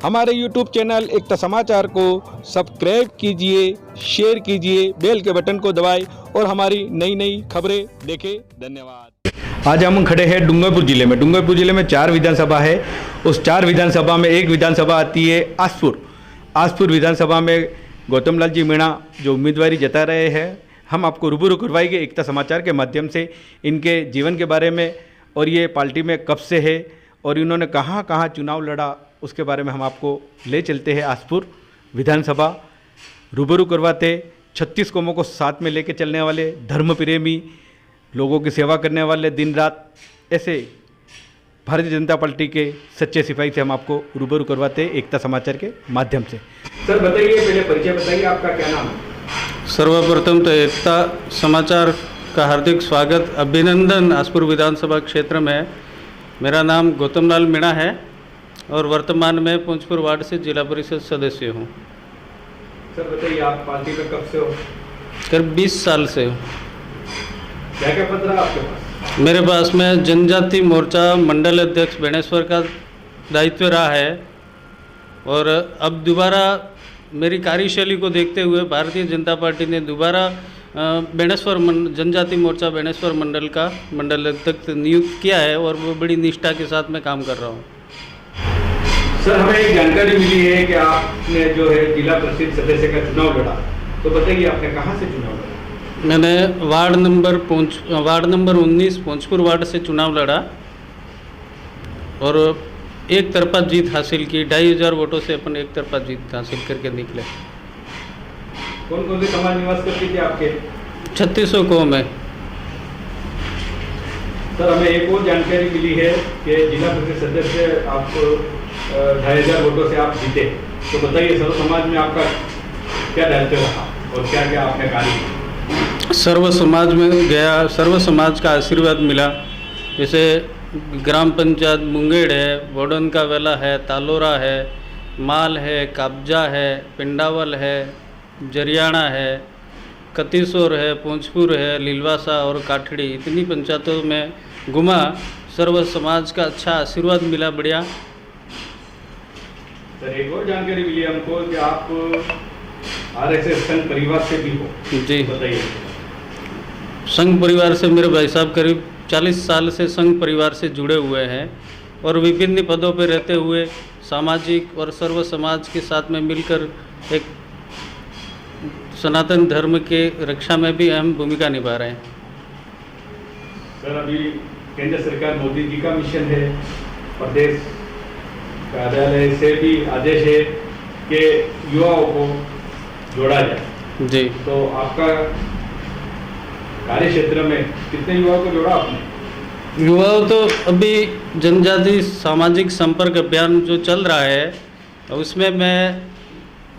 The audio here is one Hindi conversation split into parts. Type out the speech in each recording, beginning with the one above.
हमारे YouTube चैनल एकता समाचार को सब्सक्राइब कीजिए, शेयर कीजिए, बेल के बटन को दबाएं और हमारी नई नई खबरें देखें। धन्यवाद। आज हम खड़े हैं डूंगरपुर जिले में। डूंगरपुर जिले में 4 विधानसभा है। उस 4 विधानसभा में एक विधानसभा आती है आसपुर विधानसभा में गौतम लाल जी मीणा जो उम्मीदवारी जता रहे हैं। हम आपको रूबरू करवाएंगे एकता समाचार के माध्यम से इनके जीवन के बारे में और ये पार्टी में कब से है और इन्होंने कहाँ कहाँ चुनाव लड़ा उसके बारे में हम आपको ले चलते हैं। आसपुर विधानसभा रूबरू करवाते 36 कौमों को साथ में लेके चलने वाले धर्म प्रेमी, लोगों की सेवा करने वाले, दिन रात ऐसे भारतीय जनता पार्टी के सच्चे सिपाही से हम आपको रूबरू करवाते हैं एकता समाचार के माध्यम से। सर बताइए, पहले परिचय बताइए, आपका क्या नाम है? सर्वप्रथम तो एकता समाचार का हार्दिक स्वागत, अभिनंदन। आसपुर विधानसभा क्षेत्र में मेरा नाम गौतम लाल मीणा है और वर्तमान में पुंजपुर वार्ड से जिला परिषद सदस्य हूँ। सर बताइए, आप पार्टी में कब से हो? करीब 20 साल से हूँ। क्या क्या पद रहा आपके पास? मेरे पास में जनजाति मोर्चा मंडल अध्यक्ष बेणेश्वर का दायित्व रहा है और अब दोबारा मेरी कार्यशैली को देखते हुए भारतीय जनता पार्टी ने दोबारा बेणेश्वर जनजाति मोर्चा बेणेश्वर मंडल का मंडल अध्यक्ष नियुक्त किया है और वो बड़ी निष्ठा के साथ मैं काम कर रहा हूँ। सर हमें एक जानकारी मिली है कि आपने जो है जिला परिषद सदस्य का चुनाव लड़ा, तो बताइए आपने कहाँ से चुनाव लड़ा? मैंने वार्ड नंबर 19 पुंजपुर वार्ड से चुनाव लड़ा और एक तरफा जीत हासिल की। 2500 वोटों से अपन एक तरफा जीत हासिल करके निकले। कौन कौन से समाज निवास करते थे आपके? 3600 कौम है। सर हमें एक और जानकारी मिली है कि जिला परिषद सदस्य आपको 2500 वोटों से आप जीते, तो बताइए सर्व समाज में आपका क्या दायित्व रहा और क्या क्या आपने कार्य किया? सर्व समाज में गया, सर्व समाज का आशीर्वाद मिला। जैसे ग्राम पंचायत मुंगेड़ है, बोडन का वेला है, तालोरा है, माल है, काब्जा है, पिंडावल है, जरियाणा है, कतीसोर है, पुंजपुर है, लीलवासा और काठड़ी, इतनी पंचायतों में घुमा। सर्व समाज का अच्छा आशीर्वाद मिला, बढ़िया। सर एक और जानकारी मिली हमको कि आप आरएसएस संघ परिवार से भी हो। जी बताइए। संघ परिवार से मेरे भाई साहब करीब 40 साल से संघ परिवार से जुड़े हुए हैं और विभिन्न पदों पर रहते हुए सामाजिक और सर्व समाज के साथ में मिलकर एक सनातन धर्म के रक्षा में भी अहम भूमिका निभा रहे हैं। सर अभी केंद्र सरकार मोदी जी का मिशन है, प्रदेश कार्यालय से भी आदेश है कि युवाओं को जोड़ा जाए। जी, तो आपका कार्य क्षेत्र में कितने युवाओं को जोड़ा आपने? युवाओं तो अभी जनजाति सामाजिक संपर्क अभियान जो चल रहा है उसमें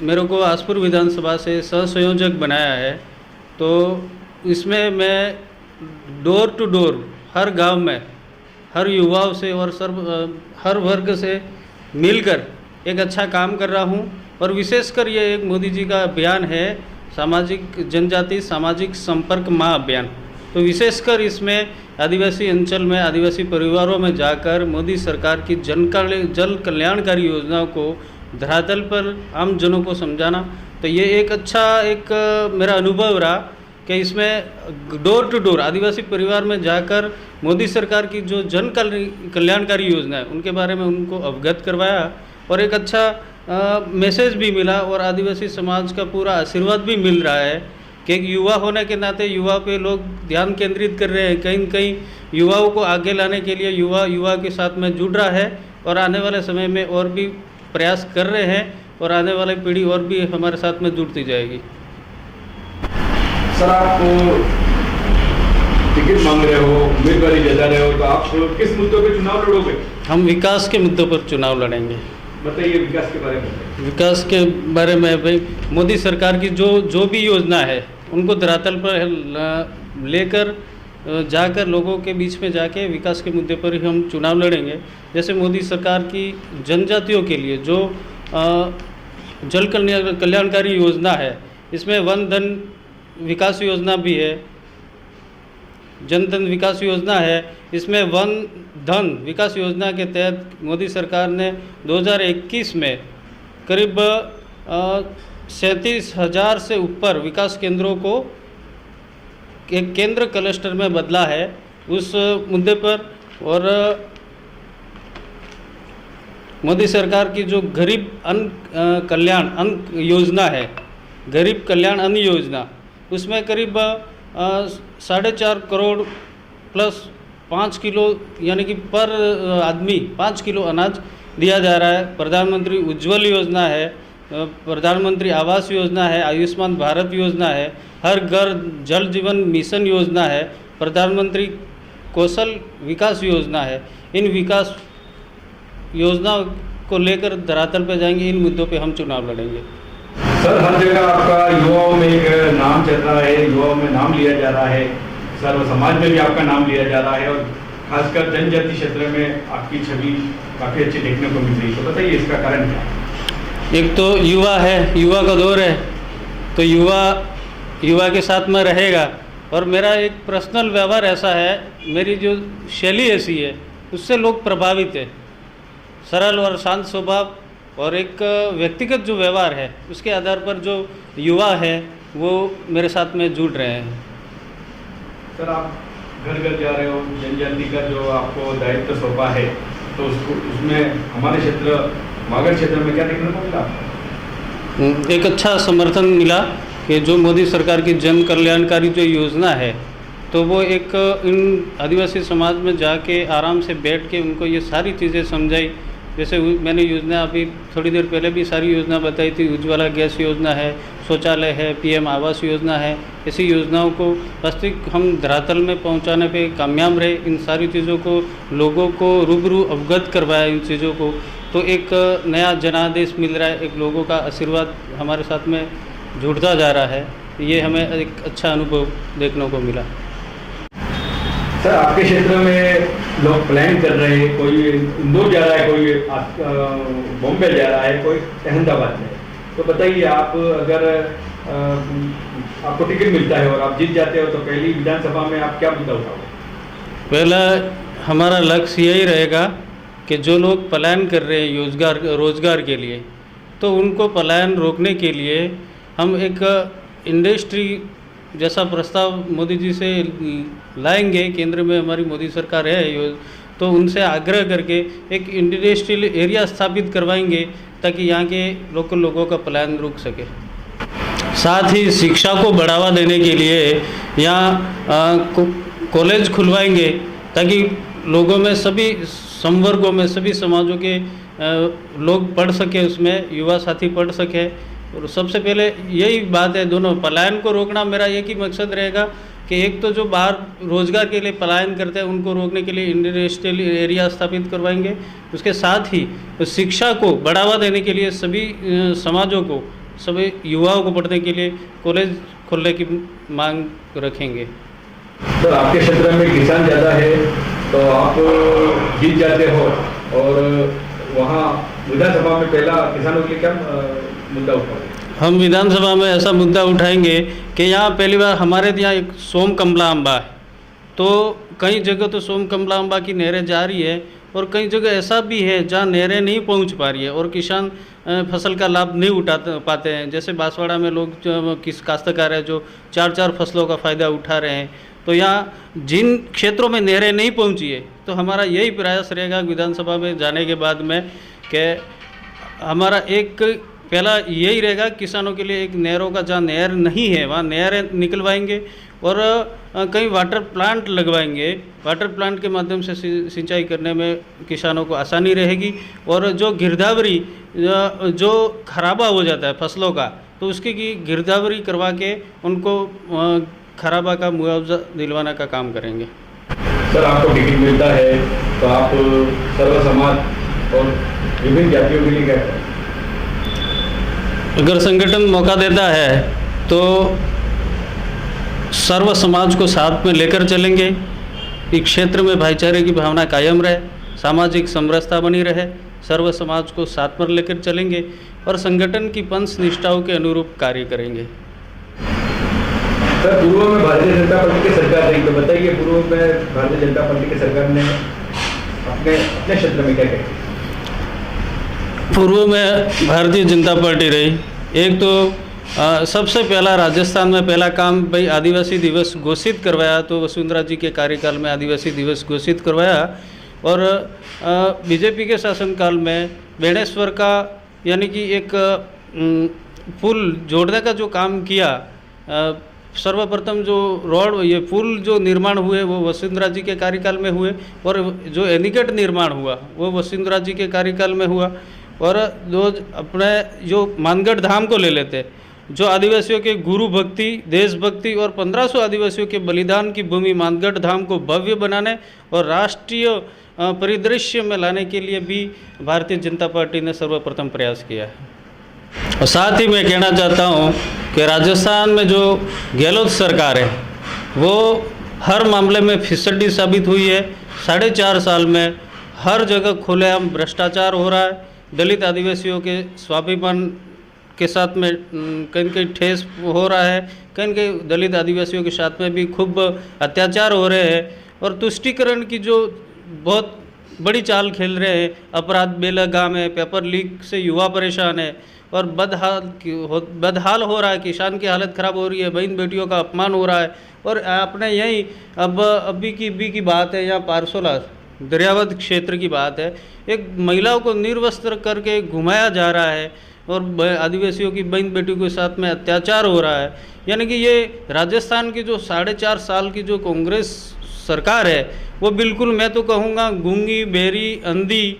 मेरे को आसपुर विधानसभा से सहसंयोजक बनाया है। तो इसमें मैं डोर टू डोर हर गांव में हर युवाओं से और हर वर्ग से मिलकर एक अच्छा काम कर रहा हूं और विशेषकर ये एक मोदी जी का अभियान है, सामाजिक जनजाति सामाजिक संपर्क माह अभियान। तो विशेषकर इसमें आदिवासी अंचल में आदिवासी परिवारों में जाकर मोदी सरकार की जन कल्याणकारी योजनाओं को धरातल पर आम जनों को समझाना। तो ये एक अच्छा मेरा अनुभव रहा कि इसमें डोर टू डोर आदिवासी परिवार में जाकर मोदी सरकार की जो जन कल्याणकारी योजना है उनके बारे में उनको अवगत करवाया और एक अच्छा मैसेज भी मिला और आदिवासी समाज का पूरा आशीर्वाद भी मिल रहा है कि एक युवा होने के नाते युवा पे लोग ध्यान केंद्रित कर रहे हैं। कहीं कहीं युवाओं को आगे लाने के लिए युवा के साथ में जुड़ रहा है और आने वाले समय में और भी प्रयास कर रहे हैं और आने वाली पीढ़ी और भी हमारे साथ में जुड़ती जाएगी। सर आप टिकट मांग रहे हो, उम्मीदवारी जता रहे हो, तो आप किस मुद्दों पे चुनाव लड़ोगे? हम विकास के मुद्दों पर चुनाव लड़ेंगे। बताइए विकास के बारे में। विकास के बारे में भाई मोदी सरकार की जो भी योजना है उनको धरातल पर लेकर जाकर लोगों के बीच में जाके विकास के मुद्दे पर ही हम चुनाव लड़ेंगे। जैसे मोदी सरकार की जनजातियों के लिए जो जल कल्याणकारी योजना है, इसमें वन धन विकास योजना भी है, जनधन विकास योजना है। इसमें वन धन विकास योजना के तहत मोदी सरकार ने 2021 में करीब 37,000 से ऊपर विकास केंद्रों को एक केंद्र क्लस्टर में बदला है उस मुद्दे पर। और मोदी सरकार की जो गरीब अन्न कल्याण अन्न योजना है, गरीब कल्याण अन्न योजना, उसमें करीब 4.5 करोड़ प्लस 5 किलो यानी कि पर आदमी 5 किलो अनाज दिया जा रहा है। प्रधानमंत्री उज्ज्वल योजना है, प्रधानमंत्री आवास योजना है, आयुष्मान भारत योजना है, हर घर जल जीवन मिशन योजना है, प्रधानमंत्री कौशल विकास योजना है। इन विकास योजना को लेकर धरातल पे जाएंगे, इन मुद्दों पे हम चुनाव लड़ेंगे। सर, हर जगह आपका युवाओं में एक नाम चल रहा है, युवाओं में नाम लिया जा रहा है, सर्व समाज में भी आपका नाम लिया जा रहा है और खासकर जनजाति क्षेत्र में आपकी छवि काफ़ी अच्छी देखने को मिल रही है। तो बताइए इसका कारण क्या है? एक तो युवा है, युवा का दौर है, तो युवा के साथ में रहेगा। और मेरा एक पर्सनल व्यवहार ऐसा है, मेरी जो शैली ऐसी है, उससे लोग प्रभावित है। सरल और शांत स्वभाव और एक व्यक्तिगत जो व्यवहार है, उसके आधार पर जो युवा है वो मेरे साथ में जुड़ रहे हैं। सर, आप घर घर जा रहे हो, जनजाति का जो आपको दायित्व सौंपा है, तो उसमें हमारे क्षेत्र वागड़ क्षेत्र में क्या देखने को मिला? एक अच्छा समर्थन मिला कि जो मोदी सरकार की जन कल्याणकारी जो योजना है, तो वो एक इन आदिवासी समाज में जाके आराम से बैठ के उनको ये सारी चीज़ें समझाई। जैसे मैंने योजना अभी थोड़ी देर पहले भी सारी योजना बताई थी, उज्ज्वला गैस योजना है, शौचालय है, पीएम आवास योजना है। ऐसी योजनाओं को वास्तविक हम धरातल में पहुंचाने पे कामयाब रहे। इन सारी चीज़ों को लोगों को रूबरू अवगत करवाया इन चीज़ों को, तो एक नया जनादेश मिल रहा है, एक लोगों का आशीर्वाद हमारे साथ में जुड़ता जा रहा है। ये हमें एक अच्छा अनुभव देखने को मिला। सर, आपके क्षेत्र में लोग प्लान कर रहे हैं, कोई इंदौर जा रहा है, कोई बॉम्बे जा रहा है, कोई अहमदाबाद में। तो बताइए, आप अगर आपको टिकट मिलता है और आप जीत जाते हो, तो पहली विधानसभा में आप क्या मुद्दा उठाओगे? पहला हमारा लक्ष्य यही रहेगा कि जो लोग पलायन कर रहे हैं रोजगार के लिए, तो उनको पलायन रोकने के लिए हम एक इंडस्ट्री जैसा प्रस्ताव मोदी जी से लाएंगे। केंद्र में हमारी मोदी सरकार है, तो उनसे आग्रह करके एक इंडस्ट्रियल एरिया स्थापित करवाएंगे ताकि यहाँ के लोकल लोगों का पलायन रुक सके। साथ ही शिक्षा को बढ़ावा देने के लिए यहाँ कॉलेज खुलवाएंगे ताकि लोगों में, सभी संवर्गों में, सभी समाजों के लोग पढ़ सके, उसमें युवा साथी पढ़ सके। और सबसे पहले यही बात है, दोनों पलायन को रोकना मेरा एक ही मकसद रहेगा कि एक तो जो बाहर रोजगार के लिए पलायन करते हैं उनको रोकने के लिए इंडस्ट्रियल एरिया स्थापित करवाएंगे। उसके साथ ही शिक्षा को बढ़ावा देने के लिए सभी समाजों को, सभी युवाओं को पढ़ने के लिए कॉलेज खोलने की मांग रखेंगे। तो आपके क्षेत्र में किसान ज़्यादा है, तो आप जीत जाते हो और वहाँ विधानसभा में पहला किसानों के लिए क्या मुद्दा उठाओगे? हम विधानसभा में ऐसा मुद्दा उठाएंगे कि यहाँ पहली बार हमारे यहाँ एक सोम कमला अम्बा है, तो कई जगह तो सोम कमला अम्बा की नहरें जा रही है और कई जगह ऐसा भी है जहाँ नहरें नहीं पहुँच पा रही है और किसान फसल का लाभ नहीं उठा पाते हैं। जैसे बांसवाड़ा में लोग काश्तकार है जो 4-4 फसलों का फ़ायदा उठा रहे हैं। तो यहाँ जिन क्षेत्रों में नहरें नहीं पहुँची है, तो हमारा यही प्रयास रहेगा विधानसभा में जाने के बाद में कि हमारा एक पहला यही रहेगा किसानों के लिए एक नहरों का, जहाँ नहर नहीं है वहाँ नहरें निकलवाएंगे और कई वाटर प्लांट लगवाएंगे। वाटर प्लांट के माध्यम से सिंचाई करने में किसानों को आसानी रहेगी और जो गिरदावरी जो खराबा हो जाता है फसलों का, तो उसकी गिरदावरी करवा के उनको खराबा का मुआवजा दिलवाने का काम करेंगे। सर, आपको टिकट मिलता है तो आप सर्व समाज और विभिन्न जातियों के लिए क्या करें? अगर संगठन मौका देता है तो सर्व समाज को साथ में लेकर चलेंगे। इस क्षेत्र में भाईचारे की भावना कायम रहे, सामाजिक समरसता बनी रहे, सर्व समाज को साथ में लेकर चलेंगे और संगठन की पंच निष्ठाओं के अनुरूप कार्य करेंगे। सर, पूर्व में भारतीय जनता पार्टी की सरकार रही, तो बताइए पूर्व में भारतीय जनता पार्टी की सरकार ने अपने क्षेत्र में क्या किया? पूर्व में भारतीय जनता पार्टी रही। एक तो सबसे पहला राजस्थान में पहला काम भाई आदिवासी दिवस घोषित करवाया, तो वसुंधरा जी के कार्यकाल में आदिवासी दिवस घोषित करवाया। और बीजेपी के शासनकाल में बेणेश्वर का यानी कि एक पुल जोड़ने का जो काम किया, सर्वप्रथम जो रोड ये पुल जो निर्माण हुए वो वसुंधरा जी के कार्यकाल में हुए, और जो एनीकट निर्माण हुआ वो वसुंधरा जी के कार्यकाल में हुआ। और जो अपने जो मानगढ़ धाम को ले लेते, जो आदिवासियों के गुरु भक्ति, देशभक्ति और 1500 आदिवासियों के बलिदान की भूमि मानगढ़ धाम को भव्य बनाने और राष्ट्रीय परिदृश्य में लाने के लिए भी भारतीय जनता पार्टी ने सर्वप्रथम प्रयास किया है। और साथ ही मैं कहना चाहता हूँ कि राजस्थान में जो गहलोत सरकार है वो हर मामले में फिसड्डी साबित हुई है। 4.5 साल में हर जगह खुलेआम भ्रष्टाचार हो रहा है। दलित आदिवासियों के स्वाभिमान के साथ में कहीं कहीं ठेस हो रहा है, कहीं कहीं दलित आदिवासियों के साथ में भी खूब अत्याचार हो रहे हैं। और तुष्टीकरण की जो बहुत बड़ी चाल खेल रहे हैं, अपराध बेलगाम है, पेपर लीक से युवा परेशान है और बदहाल हो रहा है, किसान की हालत ख़राब हो रही है, बहन बेटियों का अपमान हो रहा है। और आपने यही अभी की बात है, यहाँ पारसोला दरियावत क्षेत्र की बात है, एक महिलाओं को निर्वस्त्र करके घुमाया जा रहा है और आदिवासियों की बहन बेटियों के साथ में अत्याचार हो रहा है। यानी कि ये राजस्थान की जो 4.5 साल की जो कांग्रेस सरकार है वो बिल्कुल मैं तो कहूँगा गूंगी, बेरी, अंधी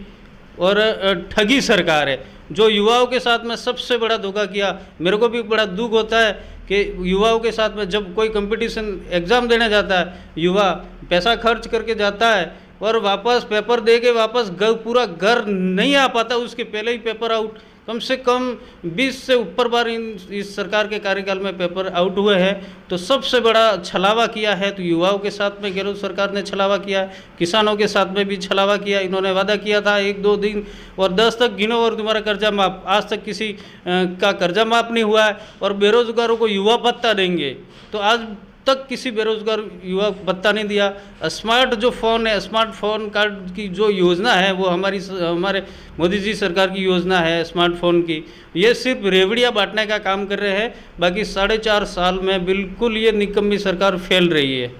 और ठगी सरकार है, जो युवाओं के साथ में सबसे बड़ा धोखा किया। मेरे को भी बड़ा दुख होता है कि युवाओं के साथ में जब कोई कंपटीशन एग्ज़ाम देने जाता है, युवा पैसा खर्च करके जाता है और वापस पेपर दे के वापस पूरा घर नहीं आ पाता, उसके पहले ही पेपर आउट। कम से कम 20 से ऊपर बार इस सरकार के कार्यकाल में पेपर आउट हुए हैं। तो सबसे बड़ा छलावा किया है तो युवाओं के साथ में गहलोत सरकार ने छलावा किया है, किसानों के साथ में भी छलावा किया। इन्होंने वादा किया था 1-2 दिन और 10 तक गिनो और तुम्हारा कर्जा माफ, आज तक किसी का कर्जा माफ नहीं हुआ है। और बेरोजगारों को युवा भत्ता देंगे, तो आज तक किसी बेरोजगार युवा को भत्ता नहीं दिया। स्मार्ट जो फ़ोन है, स्मार्टफोन कार्ड की जो योजना है वो हमारे मोदी जी सरकार की योजना है स्मार्टफोन की। ये सिर्फ रेवड़ियाँ बांटने का काम कर रहे हैं, बाकी 4.5 साल में बिल्कुल ये निकम्मी सरकार फैल रही है।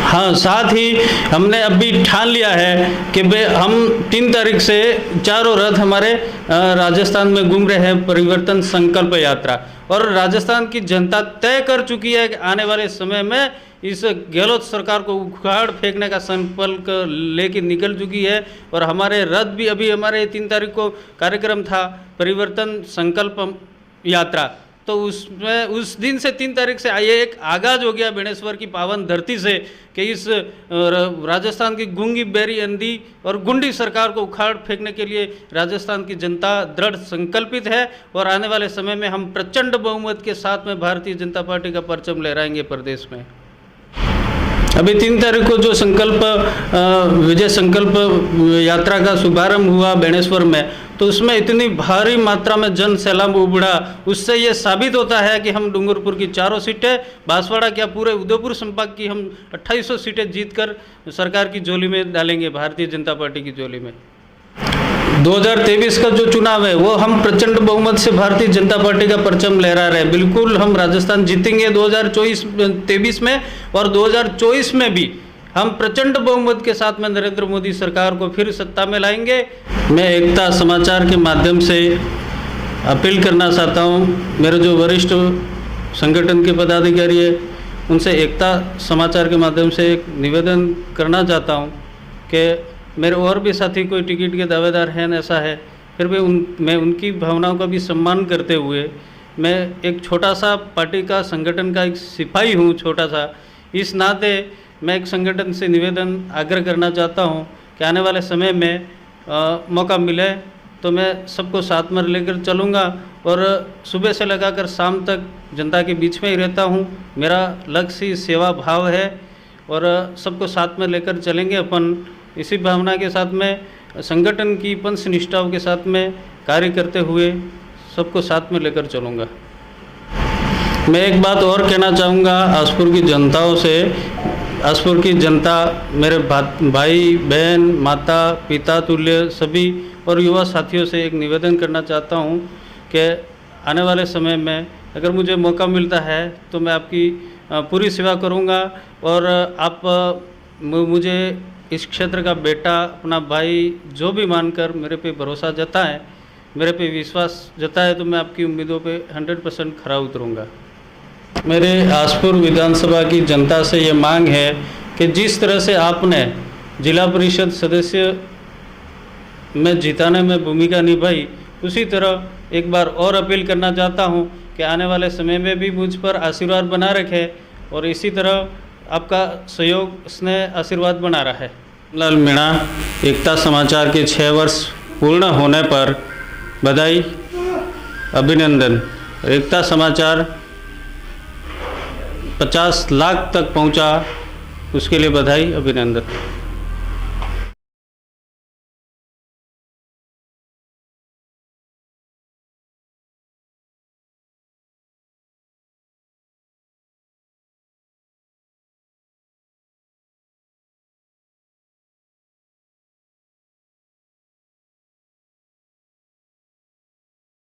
हाँ, साथ ही हमने अभी ठान लिया है कि हम 3 तारीख से चारों रथ हमारे राजस्थान में घूम रहे हैं परिवर्तन संकल्प यात्रा। और राजस्थान की जनता तय कर चुकी है कि आने वाले समय में इस गहलोत सरकार को उखाड़ फेंकने का संकल्प लेके निकल चुकी है। और हमारे रथ भी अभी हमारे 3 तारीख को कार्यक्रम था परिवर्तन संकल्प यात्रा, तो उसमें उस दिन से 3 तारीख से ये एक आगाज़ हो गया बेणेश्वर की पावन धरती से कि इस राजस्थान की गूंगी, बेरी, अंधी और गुंडी सरकार को उखाड़ फेंकने के लिए राजस्थान की जनता दृढ़ संकल्पित है। और आने वाले समय में हम प्रचंड बहुमत के साथ में भारतीय जनता पार्टी का परचम लहराएंगे प्रदेश में। अभी 3 तारीख को जो विजय संकल्प यात्रा का शुभारंभ हुआ बेणेश्वर में, तो उसमें इतनी भारी मात्रा में जन सैलाब उमड़ा। उससे ये साबित होता है कि हम डूंगरपुर की 4 सीटें, बांसवाड़ा क्या पूरे उदयपुर संभाग की हम 2800 सीटें जीतकर सरकार की झोली में डालेंगे, भारतीय जनता पार्टी की झोली में। 2023 का जो चुनाव है वो हम प्रचंड बहुमत से भारतीय जनता पार्टी का परचम लहरा रहे हैं। बिल्कुल हम राजस्थान जीतेंगे 2023 में, और 2024 में भी हम प्रचंड बहुमत के साथ में नरेंद्र मोदी सरकार को फिर सत्ता में लाएंगे। मैं एकता समाचार के माध्यम से अपील करना चाहता हूँ, मेरे जो वरिष्ठ संगठन के पदाधिकारी है उनसे एकता समाचार के माध्यम से एक निवेदन करना चाहता हूँ कि मेरे और भी साथी कोई टिकट के दावेदार हैं, ऐसा है, फिर भी मैं उनकी भावनाओं का भी सम्मान करते हुए मैं एक छोटा सा पार्टी का संगठन का एक सिपाही हूँ, छोटा सा, इस नाते मैं एक संगठन से निवेदन आग्रह करना चाहता हूँ कि आने वाले समय में मौका मिले तो मैं सबको साथ में लेकर चलूँगा और सुबह से लगाकर शाम तक जनता के बीच में ही रहता हूँ। मेरा लक्ष्य सेवा भाव है और सबको साथ में लेकर चलेंगे अपन। इसी भावना के साथ में संगठन की पंच निष्ठाओं के साथ में कार्य करते हुए सबको साथ में लेकर चलूँगा। मैं एक बात और कहना चाहूँगा आसपुर की जनताओं से। आसपुर की जनता मेरे भाई बहन, माता पिता तुल्य सभी और युवा साथियों से एक निवेदन करना चाहता हूँ कि आने वाले समय में अगर मुझे मौका मिलता है तो मैं आपकी पूरी सेवा करूँगा। और आप मुझे इस क्षेत्र का बेटा, अपना भाई जो भी मानकर मेरे पे भरोसा जताएं, मेरे पे विश्वास जताएं, तो मैं आपकी उम्मीदों पे 100% खरा उतरूँगा। मेरे आसपुर विधानसभा की जनता से ये मांग है कि जिस तरह से आपने जिला परिषद सदस्य में जिताने में भूमिका निभाई, उसी तरह एक बार और अपील करना चाहता हूं कि आने वाले समय में भी मुझ पर आशीर्वाद बना रखें और इसी तरह आपका सहयोग, स्नेह, आशीर्वाद बना रहा है। लाल मीणा, एकता समाचार के 6 वर्ष पूर्ण होने पर बधाई, अभिनंदन। एकता समाचार 50 लाख तक पहुंचा, उसके लिए बधाई, अभिनंदन।